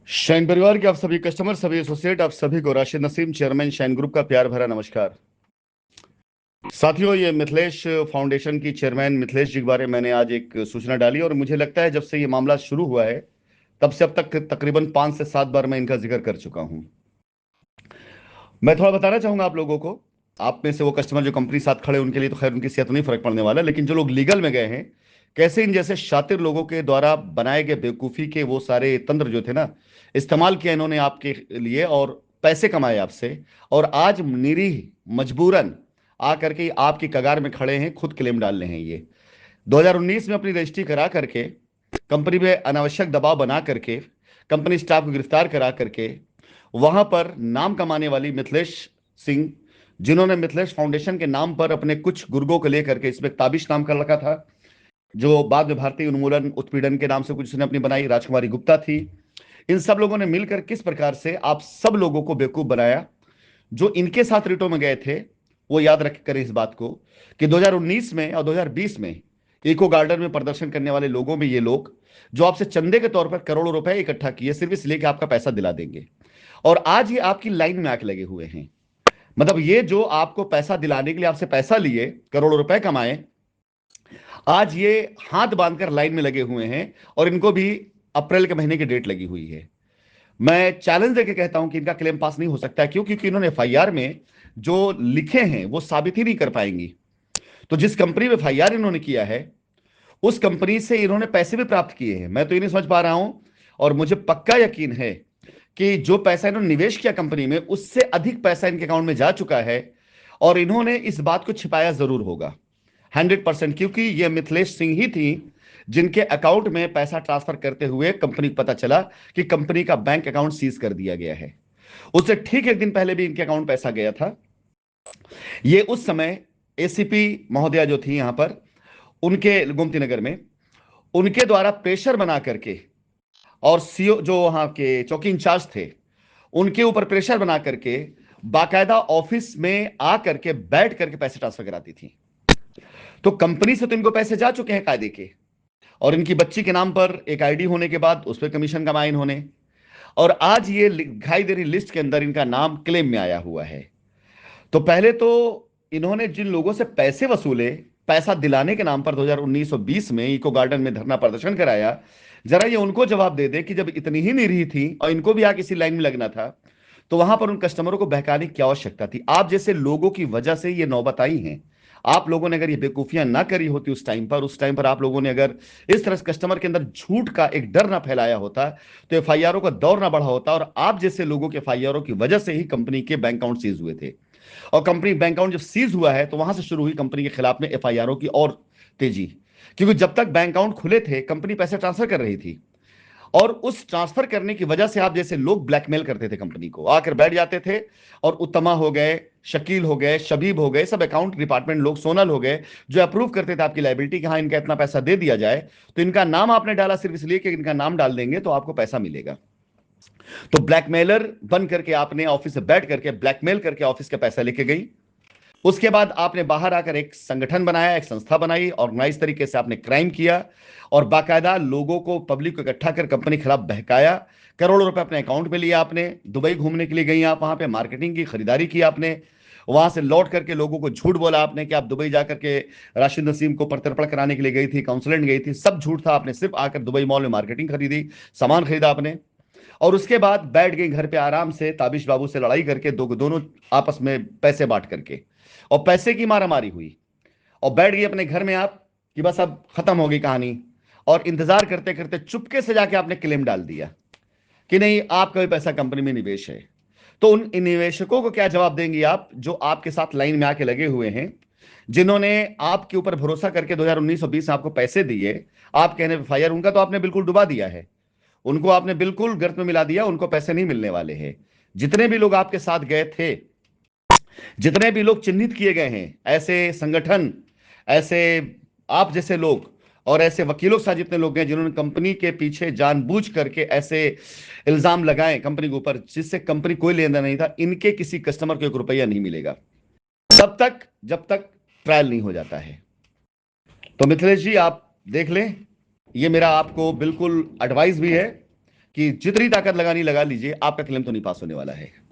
Shine परिवार के आप सभी कस्टमर, सभी एसोसिएट, आप सभी को Rashid Naseem, chairman shine group का प्यार भरा नमस्कार। साथियों, ये मिथिलेश फाउंडेशन की चेयरमैन मिथिलेश जी के बारे में मैंने आज एक सूचना डाली और मुझे लगता है जब से ये मामला शुरू हुआ है तब से अब तक तकरीबन 5 से 7 बार मैं इनका जिक्र कर चुका हूं। मैं थोड़ा बताना चाहूंगा आप लोगों को। आप में से वो कस्टमर जो कंपनी साथ खड़े हैं, उनके लिए तो खैर उनकी सेहत नहीं फर्क पड़ने वाला, लेकिन जो लोग लीगल में गए हैं, कैसे इन जैसे शातिर लोगों के द्वारा बनाए गए बेवकूफी के वो सारे तंत्र जो थे ना, इस्तेमाल किया इन्होंने आपके लिए और पैसे कमाए आपसे। और आज निरीह मजबूरन आकर के आपकी कगार में खड़े हैं, खुद क्लेम डाल रहे हैं। ये 2019 में अपनी रजिस्ट्री करा करके कंपनी पे अनावश्यक दबाव बना करके कंपनी स्टाफ को गिरफ्तार करा करके वहां पर नाम कमाने वाली मिथिलेश सिंह, जिन्होंने मिथिलेश फाउंडेशन के नाम पर अपने कुछ गुर्गों को लेकर के इसमें ताबिश नाम कर रखा था, जो बाद में भारतीय उन्मूलन उत्पीड़न के नाम से कुछ उसने अपनी बनाई, राजकुमारी गुप्ता थी। इन सब लोगों ने मिलकर किस प्रकार से आप सब लोगों को बेवकूफ बनाया। जो इनके साथ रिटो में गए थे वो याद रख करें इस बात को कि 2019 में और 2020 में इको गार्डन में प्रदर्शन करने वाले लोगों में ये लोग जो आपसे चंदे के तौर पर करोड़ों रुपए इकट्ठा किए सिर्फ इसलिए कि आपका पैसा दिला देंगे, और आज ये आपकी लाइन में आके लगे हुए हैं। मतलब ये जो आपको पैसा दिलाने के लिए आपसे पैसा लिए, करोड़ों रुपए कमाए, आज ये हाथ बांधकर लाइन में लगे हुए हैं और इनको भी अप्रैल के महीने की डेट लगी हुई है। मैं चैलेंज देके कहता हूं कि इनका क्लेम पास नहीं हो सकता। क्यों? क्योंकि इन्होंने एफआईआर में जो लिखे हैं वो साबित ही नहीं कर पाएंगी। तो जिस कंपनी में एफआईआर इन्होंने किया है उस कंपनी से इन्होंने पैसे भी प्राप्त किए हैं। मैं तो ये नहीं समझ पा रहा हूं, और मुझे पक्का यकीन है कि जो पैसा इन्होंने निवेश किया कंपनी में उससे अधिक पैसा इनके अकाउंट में जा चुका है, और इन्होंने इस बात को छिपाया जरूर होगा 100%। क्योंकि ये मिथिलेश सिंह ही थी जिनके अकाउंट में पैसा ट्रांसफर करते हुए कंपनी को पता चला कि कंपनी का बैंक अकाउंट सीज कर दिया गया है। उससे ठीक एक दिन पहले भी इनके अकाउंट पैसा गया था। ये उस समय एसीपी महोदया जो थी यहां पर, उनके गोमती नगर में, उनके द्वारा प्रेशर बना करके, और सीओ जो वहां के चौकी इंचार्ज थे उनके ऊपर प्रेशर बना करके बाकायदा ऑफिस में आकर के बैठ करके पैसे ट्रांसफर कराती थी। तो कंपनी से तो इनको पैसे जा चुके हैं कायदे के, और इनकी बच्ची के नाम पर एक आईडी होने के बाद उस पर कमीशन कमाया इन्होंने, और आज ये दिखाई दे रही लिस्ट के अंदर इनका नाम क्लेम में आया हुआ है। तो पहले तो इन्होंने जिन लोगों से पैसे वसूले, पैसा दिलाने के नाम पर 2019 और 20 में इको गार्डन में धरना प्रदर्शन कराया, जरा ये उनको जवाब दे दे कि जब इतनी ही निरीह थी और इनको भी आके इसी लाइन में लगना था तो वहां पर उन कस्टमरों को बहकाने की क्या आवश्यकता थी। आप जैसे लोगों की वजह से ये नौबत आई है। आप लोगों ने अगर ये बेवकूफियां ना करी होती उस टाइम पर आप लोगों ने अगर इस तरह से कस्टमर के अंदर झूठ का एक डर ना फैलाया होता तो एफआईआरों का दौर ना बढ़ा होता, और आप जैसे लोगों के एफआईआरों की वजह से ही कंपनी के बैंक अकाउंट सीज हुए थे। और कंपनी बैंक अकाउंट जब सीज हुआ है तो वहां से शुरू हुई कंपनी के खिलाफ में एफआईआरों की और तेजी। क्योंकि जब तक बैंक अकाउंट खुले थे कंपनी पैसे ट्रांसफर कर रही थी, और उस ट्रांसफर करने की वजह से आप जैसे लोग ब्लैकमेल करते थे कंपनी को, आकर बैठ जाते थे और उत्तमा हो गए, शकील हो गए, शबीब हो गए, सब अकाउंट डिपार्टमेंट लोग, सोनल हो गए, जो अप्रूव करते थे आपकी लाइबिलिटी कि हाँ इनका इतना पैसा दे दिया जाए। तो इनका नाम आपने डाला सिर्फ इसलिए कि इनका नाम डाल देंगे तो आपको पैसा मिलेगा। तो ब्लैकमेलर बन करके आपने ऑफिस से बैठ करके ब्लैकमेल करके ऑफिस का पैसा लेके गई। उसके बाद आपने बाहर आकर एक संगठन बनाया, एक संस्था बनाई, ऑर्गेनाइज तरीके से आपने क्राइम किया और बाकायदा लोगों को, पब्लिक को इकट्ठा कर कंपनी के खिलाफ बहकाया। करोड़ों रुपए अपने अकाउंट में लिया आपने, दुबई घूमने के लिए गई आप, वहां पे मार्केटिंग की, खरीदारी की आपने, वहां से लौट करके लोगों को झूठ बोला आपने कि आप दुबई जाकर के राशिद नसीम को प्रत्यर्पण कराने के लिए गई थी, काउंसलेंट गई थी। सब झूठ था। आपने सिर्फ आकर दुबई मॉल में मार्केटिंग खरीदी, सामान खरीदा आपने, और उसके बाद बैठ गई घर पे आराम से ताबिश बाबू से लड़ाई करके, दोनों आपस में पैसे बांट करके, और पैसे की मारामारी हुई, और बैठ गई अपने घर में आप कि बस अब खत्म हो गई कहानी। और इंतजार करते करते चुपके से जाके आपने क्लेम डाल दिया कि नहीं आपका भी पैसा कंपनी में निवेश है। तो उन निवेशकों को क्या जवाब देंगे आप जो आपके साथ लाइन में आके लगे हुए हैं, जिन्होंने आपके ऊपर भरोसा करके 2019 और 20 में आपको पैसे दिए? आप कहने फायर उनका तो आपने बिल्कुल डुबा दिया है, उनको आपने बिल्कुल गर्त में मिला दिया, उनको पैसे नहीं मिलने वाले हैं। जितने भी लोग आपके साथ गए थे, जितने भी लोग चिन्हित किए गए हैं, ऐसे संगठन, ऐसे आप जैसे लोग और ऐसे वकीलों के साथ जितने लोग हैं जिन्होंने कंपनी के पीछे जानबूझ करके ऐसे इल्जाम लगाए कंपनी के ऊपर जिससे कंपनी कोई लेना नहीं था, इनके किसी कस्टमर को 1 रुपया नहीं मिलेगा तब तक जब तक ट्रायल नहीं हो जाता है। तो मिथिलेश जी आप देख लें, ये मेरा आपको बिल्कुल एडवाइस भी है कि जितनी ताकत लगानी लगा लीजिए, आपका क्लेम तो नहीं पास होने वाला है।